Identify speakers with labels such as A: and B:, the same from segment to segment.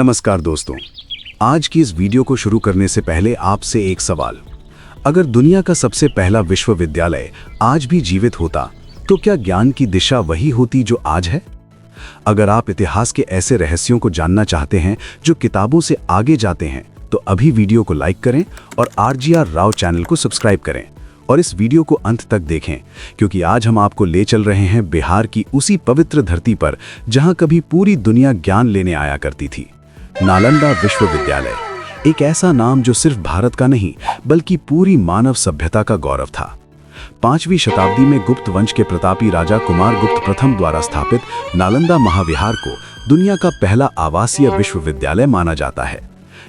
A: नमस्कार दोस्तों, आज की इस वीडियो को शुरू करने से पहले आपसे एक सवाल। अगर दुनिया का सबसे पहला विश्वविद्यालय आज भी जीवित होता तो क्या ज्ञान की दिशा वही होती जो आज है? अगर आप इतिहास के ऐसे रहस्यों को जानना चाहते हैं जो किताबों से आगे जाते हैं तो अभी वीडियो को लाइक करें और आर.जी.आर. राव चैनल को सब्सक्राइब करें और इस वीडियो को अंत तक देखें, क्योंकि आज हम आपको ले चल रहे हैं बिहार की उसी पवित्र धरती पर जहां कभी पूरी दुनिया ज्ञान लेने आया करती थी। नालंदा विश्वविद्यालय, एक ऐसा नाम जो सिर्फ भारत का नहीं बल्कि पूरी मानव सभ्यता का गौरव था। 5वीं शताब्दी में गुप्त वंश के प्रतापी राजा कुमारगुप्त प्रथम द्वारा स्थापित नालंदा महाविहार को दुनिया का पहला आवासीय विश्वविद्यालय माना जाता है।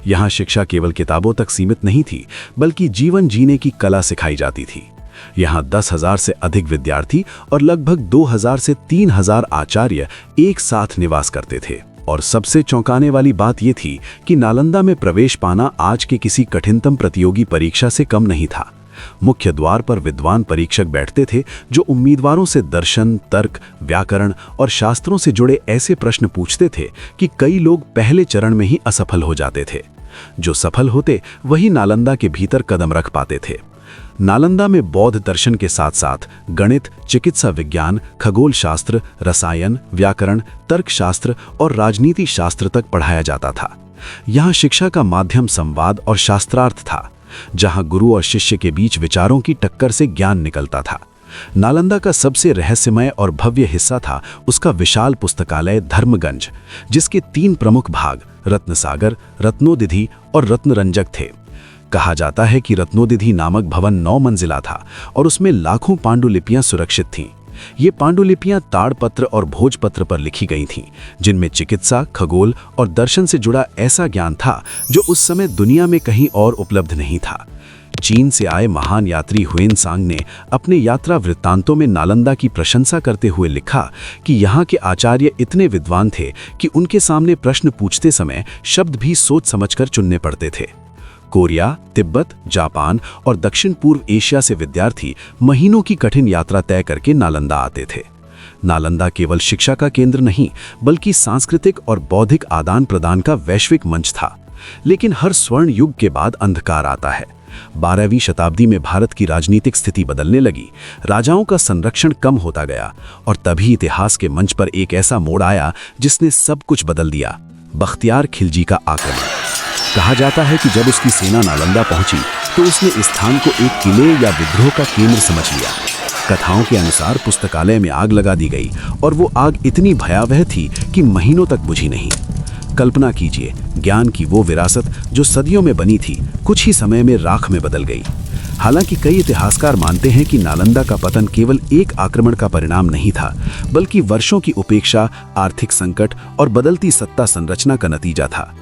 A: यहाँ शिक्षा केवल किताबों तक सीमित नहीं थी बल्कि जीवन जीने की कला सिखाई जाती थी। यहाँ 10,000 से अधिक विद्यार्थी और लगभग 2,000 से 3,000 आचार्य एक साथ निवास करते थे। और सबसे चौंकाने वाली बात यह थी कि नालंदा में प्रवेश पाना आज के किसी कठिनतम प्रतियोगी परीक्षा से कम नहीं था। मुख्य द्वार पर विद्वान परीक्षक बैठते थे जो उम्मीदवारों से दर्शन, तर्क, व्याकरण और शास्त्रों से जुड़े ऐसे प्रश्न पूछते थे कि कई लोग पहले चरण में ही असफल हो जाते थे। जो सफल होते वही नालंदा के भीतर कदम रख पाते थे। नालंदा में बौद्ध दर्शन के साथ साथ गणित, चिकित्सा विज्ञान, खगोल शास्त्र, रसायन, व्याकरण, तर्कशास्त्र और राजनीति शास्त्र तक पढ़ाया जाता था। यहाँ शिक्षा का माध्यम संवाद और शास्त्रार्थ था, जहाँ गुरु और शिष्य के बीच विचारों की टक्कर से ज्ञान निकलता था। नालंदा का सबसे रहस्यमय और भव्य हिस्सा था उसका विशाल पुस्तकालय धर्मगंज, जिसके 3 प्रमुख भाग रत्नसागर, रत्नोदिधि और रत्नरंजक थे। कहा जाता है कि रत्नोदिधि नामक भवन 9 मंजिला था और उसमें लाखों पांडुलिपियां सुरक्षित थीं। ये पांडुलिपियां ताड़पत्र और भोजपत्र पर लिखी गई थीं, जिनमें चिकित्सा, खगोल और दर्शन से जुड़ा ऐसा ज्ञान था जो उस समय दुनिया में कहीं और उपलब्ध नहीं था। चीन से आए महान यात्री हुएनसांग ने अपने यात्रा वृत्तांतों में नालंदा की प्रशंसा करते हुए लिखा कि यहाँ के आचार्य इतने विद्वान थे कि उनके सामने प्रश्न पूछते समय शब्द भी सोच समझकर चुनने पड़ते थे। कोरिया, तिब्बत, जापान और दक्षिण पूर्व एशिया से विद्यार्थी महीनों की कठिन यात्रा तय करके नालंदा आते थे। नालंदा केवल शिक्षा का केंद्र नहीं बल्कि सांस्कृतिक और बौद्धिक आदान प्रदान का वैश्विक मंच था। लेकिन हर स्वर्ण युग के बाद अंधकार आता है। 12वीं शताब्दी में भारत की राजनीतिक स्थिति बदलने लगी, राजाओं का संरक्षण कम होता गया और तभी इतिहास के मंच पर एक ऐसा मोड़ आया जिसने सब कुछ बदल दिया, बख्तियार खिलजी का आक्रमण। कहा जाता है कि जब उसकी सेना नालंदा पहुंची तो उसने इस स्थान को एक किले या विद्रोह का केंद्र समझ लिया। कथाओं के अनुसार पुस्तकालय में आग लगा दी गई और वो आग इतनी भयावह थी कि महीनों तक बुझी नहीं। कल्पना कीजिए, ज्ञान की वो विरासत जो सदियों में बनी थी कुछ ही समय में राख में बदल गई। हालांकि कई इतिहासकार मानते हैं कि नालंदा का पतन केवल एक आक्रमण का परिणाम नहीं था बल्कि वर्षों की उपेक्षा, आर्थिक संकट और बदलती सत्ता संरचना का नतीजा था।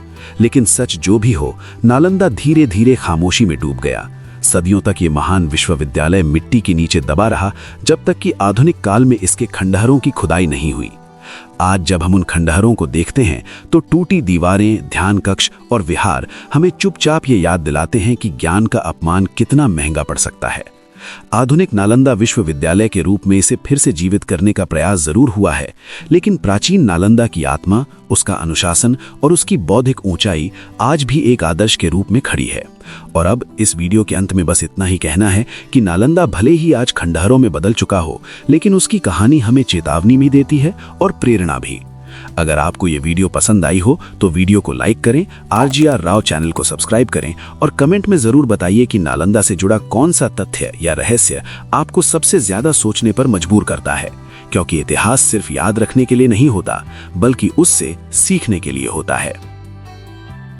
A: लेकिन सच जो भी हो, नालंदा धीरे धीरे खामोशी में डूब गया। सदियों तक ये महान विश्वविद्यालय मिट्टी के नीचे दबा रहा जब तक कि आधुनिक काल में इसके खंडहरों की खुदाई नहीं हुई। आज जब हम उन खंडहरों को देखते हैं तो टूटी दीवारें, ध्यान कक्ष और विहार हमें चुपचाप ये याद दिलाते हैं कि ज्ञान का अपमान कितना महंगा पड़ सकता है। आधुनिक नालंदा विश्वविद्यालय के रूप में इसे फिर से जीवित करने का प्रयास जरूर हुआ है, लेकिन प्राचीन नालंदा की आत्मा, उसका अनुशासन और उसकी बौद्धिक ऊंचाई आज भी एक आदर्श के रूप में खड़ी है। और अब इस वीडियो के अंत में बस इतना ही कहना है कि नालंदा भले ही आज खंडहरों में बदल चुका हो, लेकिन उसकी कहानी हमें चेतावनी भी देती है और प्रेरणा भी। अगर आपको ये वीडियो पसंद आई हो तो वीडियो को लाइक करें, आर.जी.आर. राव चैनल को सब्सक्राइब करें और कमेंट में जरूर बताइए कि नालंदा से जुड़ा कौन सा तथ्य या रहस्य आपको सबसे ज्यादा सोचने पर मजबूर करता है, क्योंकि इतिहास सिर्फ याद रखने के लिए नहीं होता बल्कि उससे सीखने के लिए होता है।